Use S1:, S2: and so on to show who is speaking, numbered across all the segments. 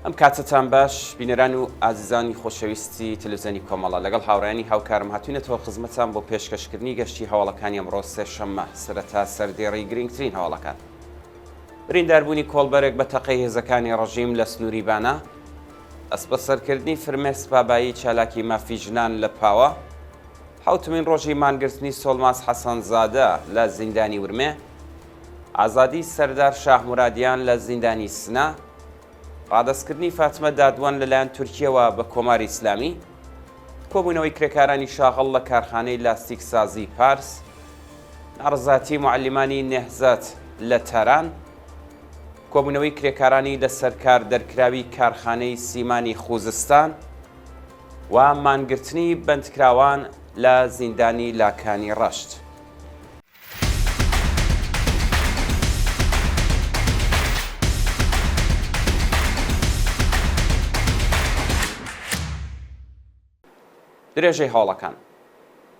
S1: ئەم کاتتان باش بینەران و ئازیزانی خۆشەویستی تەلەڤیزیۆنی کۆمەڵە لەگەڵ هاوڕێیانی هاوکارم هاتوینەتەوە خزمەتان بۆ پێشکەشکردنی گەشتی هەواڵەکانی ئەمڕۆ سێشەممە سەرەتا سەردێڕی گرنگترین هەواڵەکان. برینداربوونی کۆڵبەرێک بە تەقەی هێزەکانی ڕەژیم لە سنووری بانە، ئەس بە سەرکردنی فرمێسک بابایی چالاکی مافی ژنان لە پاوە، حوتمین ڕۆژی مانگرتنی سۆڵماس حەسەنزادە لە زیندانی ورمێ، ئازادی سەردار شاهمورادیان لە زیندانی سنا، ڕادەستکردنی فاتمە دادوان لەلایەن تورکیەوە بە کۆماری ئیسلامی، کۆبوونەوەی کرێکارانی شاغڵ لە کارخانەی لاستیک سازی پارس، ناڕزاتی معلمانی نێهزەت لە تەران، کۆبوونەوەی کرێکارانی لە سەرکار دەرکراوی کارخانەی سیمانی خوزستان و مانگرتنی بەندکراوان لە زیندانی لاکانی ڕەشت. درێژەی هەوڵەکان.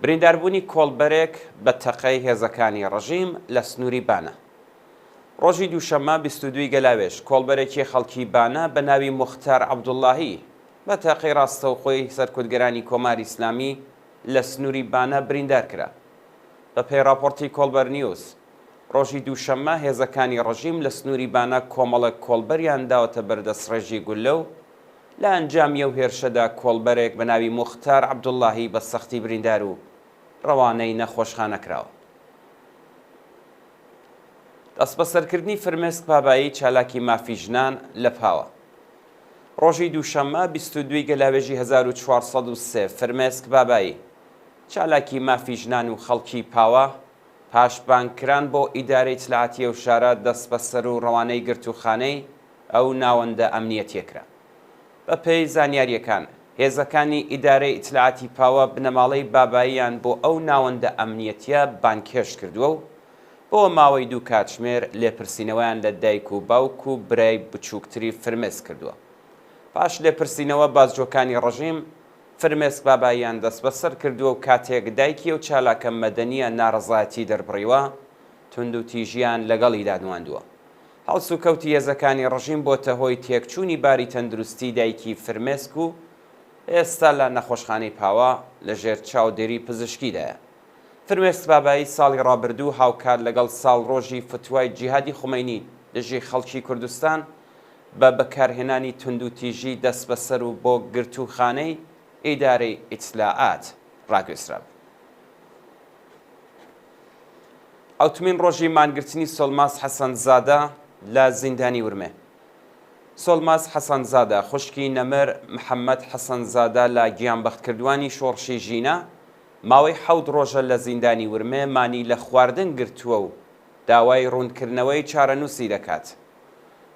S1: برینداربوونی کۆڵبەرێک بە تەقەی هێزەکانی ڕەژیم لە سنووری بانە. ڕۆژی دووشەممە 22 گەلاوێژ کۆڵبەرێکی خەڵکی بانە بە ناوی موختار عەبدوڵڵاهی بە تەقەی ڕاستەوخۆی سەرکوتگەرانی کۆماری ئیسلامی لە سنووری بانە بریندار کرا. بە پێی راپۆرتی کۆڵبەر نیوز، ڕۆژی دووشەممە هێزەکانی ڕەژیم لە سنووری بانە کۆمەڵە کۆڵبەریان داوەتە بەردەستڕێژی گولە و لە ئەنجامیە و هێرشەدا کۆڵبەرێک بە ناوی موختار عەبدوڵڵاهی بە سەختی بریندار و ڕەوانەی نەخۆشخانە کراوە. دەست بەسەرکردنی فرمێسک بابایی چالاکی مافی ژنان لە پاوە. ڕۆژی دووشەممە 22 گەلاوێژی 1403 فرمێسک بابایی چالاکی مافی ژنان و خەڵکی پاوە پاشبانکران بۆ ئیدارەی ئیتلاعاتی و شارە دەست بەسەر و ڕەوانەی گرتوخانەی ئەو ناوەندە ئەمنیەتیەکرا. بە پێی زانیاریەکان، هێزەکانی ئیدارەی ئیتلاعاتی پاوە بنەماڵەی باباییان بۆ ئەو ناوەندە ئەمنیەتیە بانکێش کردووە و بۆ ماوەی دوو کاتژمێر لێپرسینەوەیان لە دایک و باوک و برای بچووکتری فرمێسک کردووە. پاش لێپرسینەوە بازجۆکانی ڕەژیم فرمێسک باباییان دەست بەسەر کردووە و کاتێک دایکی و چالاکە مەدەنیە ناڕەزایەتی دەربڕیوە تونند و تیژیان لەگەڵی دادواندووە. هەڵس و کەوتی هێزەکانی ڕەژیم بۆتە هۆی تێکچوونی باری تەندروستی دایکی فرمێسک و ئێستا لە نەخۆشخانەی پاوە لە ژێر چاودێری پزیشکیدایە. فرمێسک بابایی ساڵی ڕابردوو هاوکار لەگەڵ ساڵڕۆژی فتوای جیهادی خومەینی لەژێ خەڵکی کوردستان بە بەکارهێنانی تونند و تیژی دەست بەسەر و بۆ گرتوخانەی ئیدارەی ئیتلاعات ڕاگوێزرا. ئەوتمین ڕۆژی مانگرتنی سۆڵماس حەسەنزادە لە زیندانی ورمێ. سۆڵماس حەسەنزادە خوشکی نەمر محەممەد حەسەنزادە لە گیانبەختکردوانی شۆڕشی ژینە ماوەی 7 ڕۆژە لە زیندانی ورمێ مانی لە خواردن گرتووە و داوای ڕوونکردنەوەی چارەنووسی دەکات.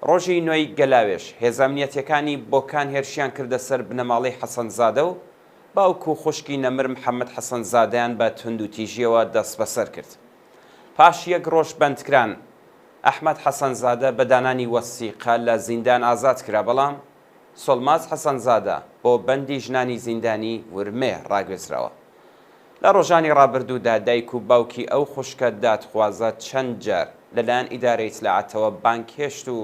S1: ڕۆژی نوێی گەلاوێژ هێزەمنیەتەکانی بۆکان هێرشیان کردە سەر بنەماڵەی حەسەنزادە و باوکو خوشکی نەمر محەممەد حەسەنزادەیان بە تونند و تیژیەوە دەست بەسەر کرد. پاش یەک ڕۆژ بەندکران ئەحمەد حەسەنزادە بە دانانی وەسیقە لە زیندان ئازاد کرا، بەڵام سۆڵماس حەسەنزادە بۆ بەندی ژنانی زیندانی ورمێ ڕاگوێزراوە. لە ڕۆژانی ڕابردوودا دایک و باوکی ئەو خوشکە دادخوازە چەند جار لەلایەن ئیدارەی ئیتلاعاتەوە بانکێشت و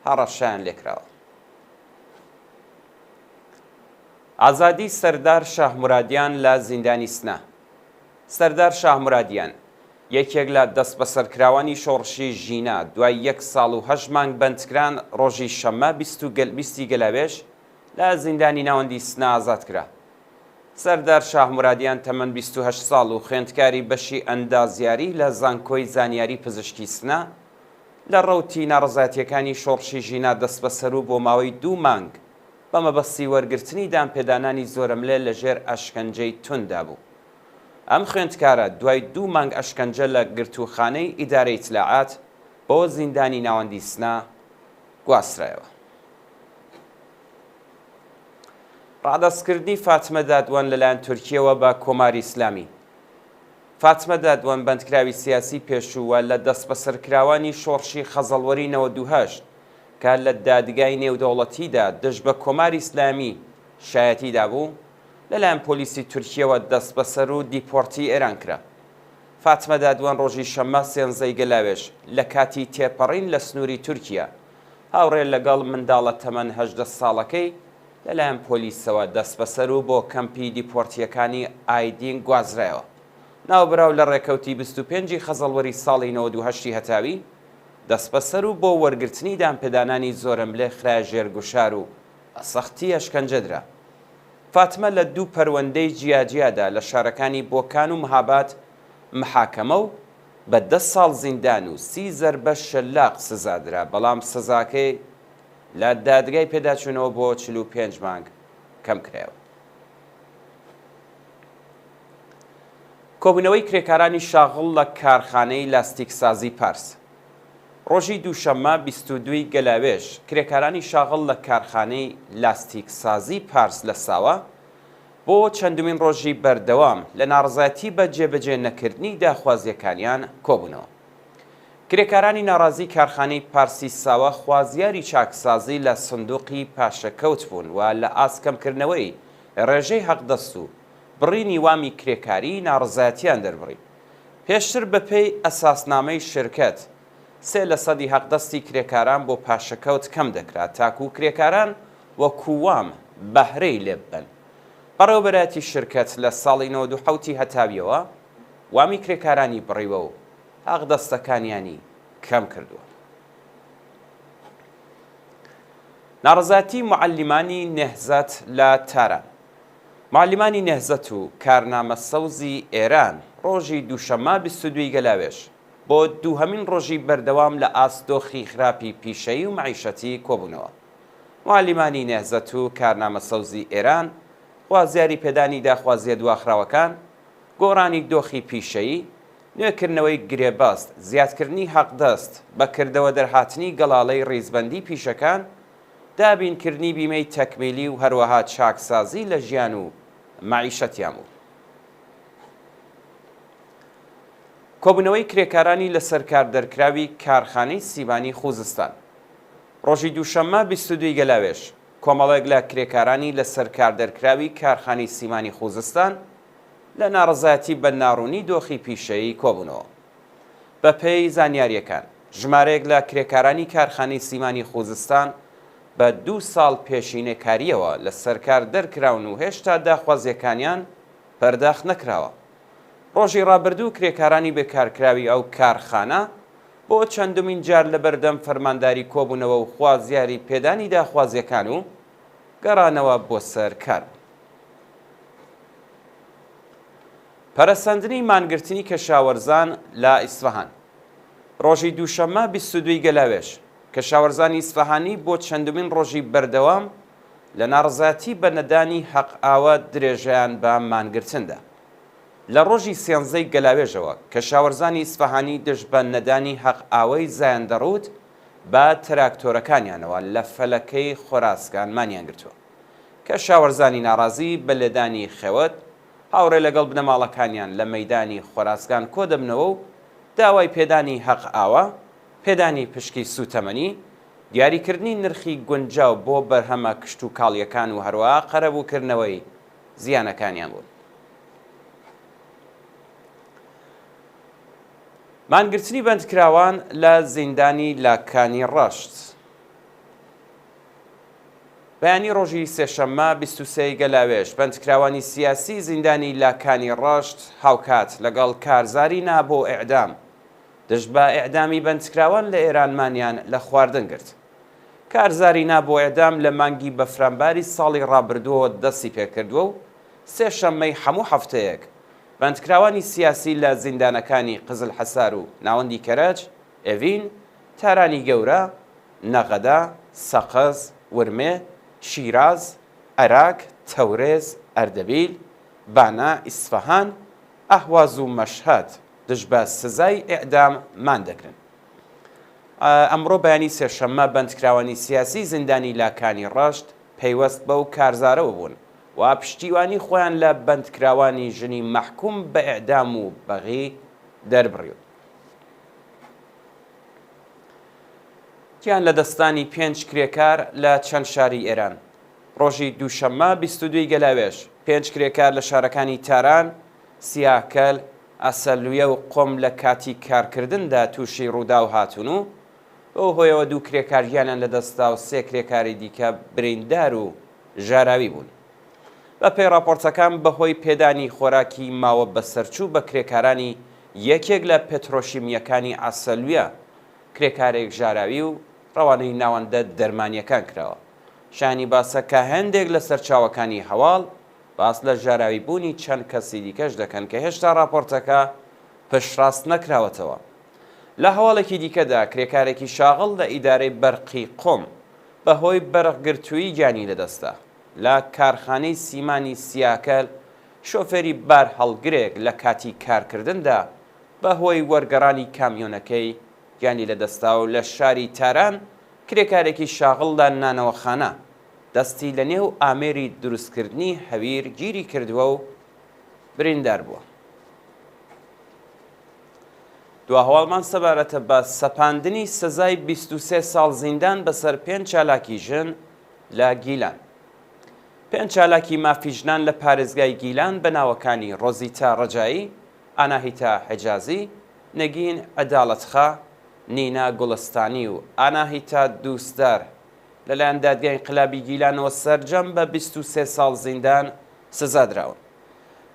S1: هەڕەشیان لێکراوە. ئازادی سەردار شاهمورادیان لە زیندانی سنا. سەردار شاهمورادیان یەکێک لە دەست بەسەرکراوانی شۆڕشی ژینە دوای 1 ساڵ و 8 مانگ بەندکران ڕۆژی شەممە 20 گەلاوێژ لە زیندانی ناوەندی سنا ئازاد کرا. سەردار شاهمورادیان تەمەن 28 ساڵ و خوێندکاری بەشی ئەندازیاری لە زانکۆی زانیاری پزیشکی سنا لە ڕەوتی ناڕەزایەتیەکانی شۆڕشی ژینە دەست بەسەر و بۆ ماوەی 2 مانگ بە مەبەستی وەرگرتنی دامپێدانانی زۆرەملێ لەژێر ئەشکەنجەی توندا بوو. ئەم خوێندکارە دوای 2 مانگ ئەشکەنجە لە گرتوخانەی ئیدارەی ئیتلاعات بۆ زیندانی ناوەندی سنا گواسترایەوە. ڕادەستکردنی فاتمە دادوان لەلایەن تورکیەوە بە کۆماری ئیسلامی. فاتمە دادوان بەندکراوی سیاسی پێشووە لە دەست بەسەرکراوانی شۆڕشی خەزەڵوەری 98 کە لە دادگای نێودەوڵەتیدا دژ بە کۆماری ئیسلامی شایەتیدا بوو لەلایەن پۆلیسی تورکیەوە دەست بەسەر و دیپۆرتی ئێران کرا. فاتمە دادوان ڕۆژی شەممە 13 گەلاوێژ لە کاتی تێپەڕین لە سنووری تورکیا هاوڕێ لەگەڵ منداڵە تەمەن 18 ساڵەکەی لەلایەن پۆلیسەوە دەست بەسەر و بۆ کەمپی دیپۆرتیەکانی ئایدین گوازرایەوە. ناوبراو لە ڕێکەوتی 25 خەزەڵوەری ساڵی 98 هەتاوی دەست بەسەر و بۆ وەرگرتنی دامپێدانانی زۆرم لێ خرای ژێرگوشار و سەختی ئەشکەنجەدرا. فاتمە لە 2 پەروەندەی جیاجیادا لە شارەکانی بۆکان و مەهاباد محاکەمە و بە 10 ساڵ زیندان و 30 زەربە شەلاق سزادرا، بەڵام سزاکەی لە دادگای پێداچوونەوە بۆ 45 مانگ کەم کرایەوە. کۆبوونەوەی کرێکارانی شاغڵ لە کارخانەی لاستیکسازی پارس. ڕۆژی دووشەممە 22 گەلاوێژ کرێکارانی شاغڵ لە کارخانەی لاستیکسازی پارس لە ساوە بۆ چەندومین ڕۆژی بەردەوام لە ناڕزایەتی بە جێبەجێ نەکردنی داخوازیەکانیان کۆبوونەوە. کرێکارانی ناڕازی کارخانەی پارسی ساوە خوازیاری چاکسازی لە سندوقی پاشەکەوت بوون و لە ئاسکەمکردنەوەی ڕێژەی حەقدەست و بڕینی وامی کرێکاری ناڕزایەتیان دەربڕی. پێشتر بەپێی ئەساسنامەی شرکەت 3% حەقدەستی کرێکاران بۆ پاشەکەوت کەم دەکرات تاکو و کرێکاران وەکو وام بەهرەی لێ ببن. بەڕێوەبەرایەتی شرکەت لە ساڵی 97 هەتاویەوە وامی کرێکارانی بڕیوە و حەقدەستەکانیانی کەم کردووە. ناڕزایەتی معەلیمانی نێهزەت لە تاران. معەلیمانی نێهزەت و کارنامە سەوزی ئێران ڕۆژی دووشەممە 22 گەلاوێژ بۆ دووهەمین ڕۆژی بەردەوام لە ئاستۆخی خراپی پیشەیی و معیشەتی کۆبوونەوە. معەلیمانی نێهزەت و کارنامە سەوزی ئێران خوازیاری پێدانی داخوازیە دواخراوەکان، گۆڕانی دۆخی پیشەیی، نوێکردنەوەی گرێبەست، زیادکردنی حەقدەست، بەکردەوە دەرهاتنی گەڵاڵەی ڕیزبەندی پیشەکان، دابینکردنی بیمەی تەکمیلی و هەروەها چاکسازی لە ژیان و معیشەتیان بوو. کۆبوونەوەی کرێکارانی لە سەرکار دەرکراوی کارخانەی سیمانی خوزستان. ڕۆژی دووشەممە 22 گەلاوێژ کۆمەڵێک لە کرێکارانی لە سەرکار دەرکراوی کارخانەی سیمانی خوزستان لە ناڕزایەتی بە ناڕوونی دۆخی پیشەیی کۆبوونەوە. بە پێی زانیاریەکان ژمارەیەک لە کرێکارانی کارخانەی سیمانی خوزستان بە 2 ساڵ پێشینێکاریەوە لە سەرکار دەرکراون و هێشتا داخوازیەکانیان پەرداخت نەکراوە. ڕۆژی ڕابردوو کرێکارانی بێکارکراوی ئەو کارخانە بۆ چەندومین جار لە بەردەم فەرمانداری کۆبوونەوە و خوازیاری پێدانی داخوازیەکان و گەڕانەوە بۆ سەر کار. پەرەسەندنی مانگرتنی کەشاوەرزان لە ئیسفەهان. ڕۆژی دووشەممە 22 گەلاوێژ کەشاوەرزانی ئیسفەهانی بۆ چەندومین ڕۆژی بەردەوام لە ناڕزایەتی بە نەدانی حەقئاوە درێژەیان بە مانگرتندا. لە ڕۆژی 13 گەلاوێژەوە کەشاوەرزانی ئیسفەهانی دژ بە نەدانی حەقئاوەی زایەندەڕوت بە تراکتۆرەکانیانەوە لە فەلەکەی خۆراسکان مانیان گرتووە. کەشاوەرزانی ناڕازی بە لێدانی خێوەت هاوڕێ لەگەڵ بنەماڵەکانیان لە مەیدانی خۆراسکان کۆ دەبنەوە و داوای پێدانی حەقئاوە، پێدانی پشکی سوتەمەنی، دیاریکردنی نرخی گونجاو بۆ بەرهەمە کشت و کاڵیەکان و هەروەها قەرەبووکردنەوەی زیانەکانیان بوون. مانگرتنی بەندکراوان لە زیندانی لاکانی ڕەشت. بەیانی ڕۆژی سێشەممە 23 گەلاوێژ بەندکراوانی سیاسی زیندانی لاکانی ڕەشت هاوکات لەگەڵ کارزاری نا بۆ ئیعدام دژ بە ئیعدامی بەندکراوان لە ئێرانمانیان لە خواردن گرت. کارزاری نا بۆ ئیعدام لە مانگی بەفرامباری ساڵی ڕابردووە دەستی پێکردووە و سێشەممەی هەموو هەفتەیەک بەندکراوانی سیاسی لە زیندانەکانی قزل حەسار و ناوەندی کەرەج، ئێڤین، تارانی گەورە، نەغەدا، سەقەز، ورمێ، شیراز، عێراق، تەورێز، ئەردەبیل، بانا، ئیسفەهان، ئەهواز و مەشهەد دژ بە سزای ئیعدام مان دەکرن. ئەمڕۆ بەیانی سێشەممە بەندکراوانی سیاسی زیندانی لاکانی ڕەشت پەیوەست بەو کارزارەوە بوون و پشتیوانی خۆیان لە بەندکراوانی ژنی مەحکوم بە ئیعدام و بەغی دەربڕیوە. گیان لە دەستانی 5 کرێکار لە چەند شاری ئێران. ڕۆژی دووشەممە 22 گەلاوێژ 5 کرێکار لە شارەکانی تاران، سیاکەل، ئەسەلویە و قۆم لە کاتی کارکردندا تووشی ڕوودا و هاتوون و ئەو هۆیەوە دوو کرێکاریانیان لەدەستا و سێ کرێکاری دیکە بریندار و ژاراوی بوون. بە پێی راپۆرتەکان بەهۆی پێدانی خۆراکی ماوە بەسەرچوو بە کرێکارانی یەکێک لە پێترۆشیمیەکانی ئاسەلویە کرێکارێک ژاراوی و ڕەوانەی ناوەندە دەرمانیەکان کراوە. شانی باسە کە هەندێک لە سەرچاوەکانی هەواڵ باس لە ژاراوی بوونی چەند کەسی دیکەش دەکەن کە هێشتا راپۆرتەکە پشتڕاست نەکراوەتەوە. لە هەواڵێکی دیکەدا کرێکارێکی شاغڵ لە ئیدارەی بەرقی قۆم بەهۆی بەرەقگرتووی گیانی لەدەستا لە کارخانەی سیمانی سیاکەل شۆفێری بار هەڵگرێک لە کاتی کارکردندا بەهۆی وەرگەڕانی کامیۆنەکەی گیانی لەدەستا و لە شاری تاران کرێکارێکی شاغڵ لە نانەوەخانە دەستی لە نێو ئامێری دروستکردنی هەویر گیری کردووە و بریندار بووە. دوا هەواڵمان سەبارەتە بە سەپاندنی سزای 23 ساڵ زیندان بەسەر 5 چالاکی ژن لە گیلان. 5 چالاکی مافیژنان لە پارێزگای گیلان بە ناوەکانی ڕۆزیتا ڕەجایی، ئاناهیتا حجازی، نەگین عەداڵەتخا، نینا گوڵستانی و ئاناهیتا دووسدار لەلایەن دادگای انقلابی گیلانەوە سەرجەم بە 23 ساڵ زیندان سزادراون.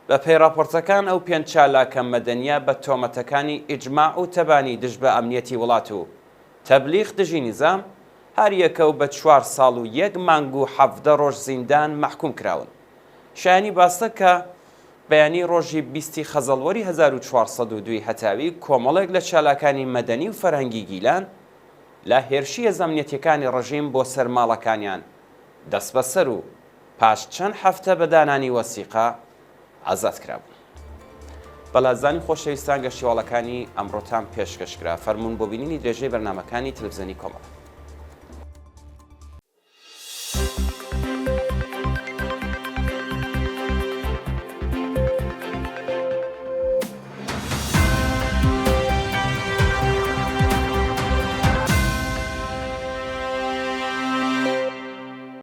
S1: بە پێی راپۆرتەکان ئەو 5 چالاکە مەدەنیە بە تۆمەتەکانی ئیجماع و تەبانی دژ بە ئەمنیەتی وڵات و تەبلیغ دژی نیزام هەر یەکە و بە 4 ساڵ و 1 مانگ و 17 ڕۆژ زیندان مەحکوم کراون. شایانی باستە کە بەیانی ڕۆژی 20 خەزەڵوەری 1402 هەتاوی کۆمەڵێک لە چالاکانی مەدەنی و فەرهەنگی گیلان لە هێرشیە زەمنیەتیەکانی ڕژیم بۆ سەرماڵەکانیان دەست بەسەر و پاش چەند هەفتە بەدانانی وەسیقە ئازاد کرابوون. بەڵازانی خۆشەویستان گەشتیواڵەکانی ئەمڕۆتان پێشکەشکرا. فەرموون بۆ بینینی درێژەی بەرنامەکانی تەلەڤیزیۆنی کۆمەڵ.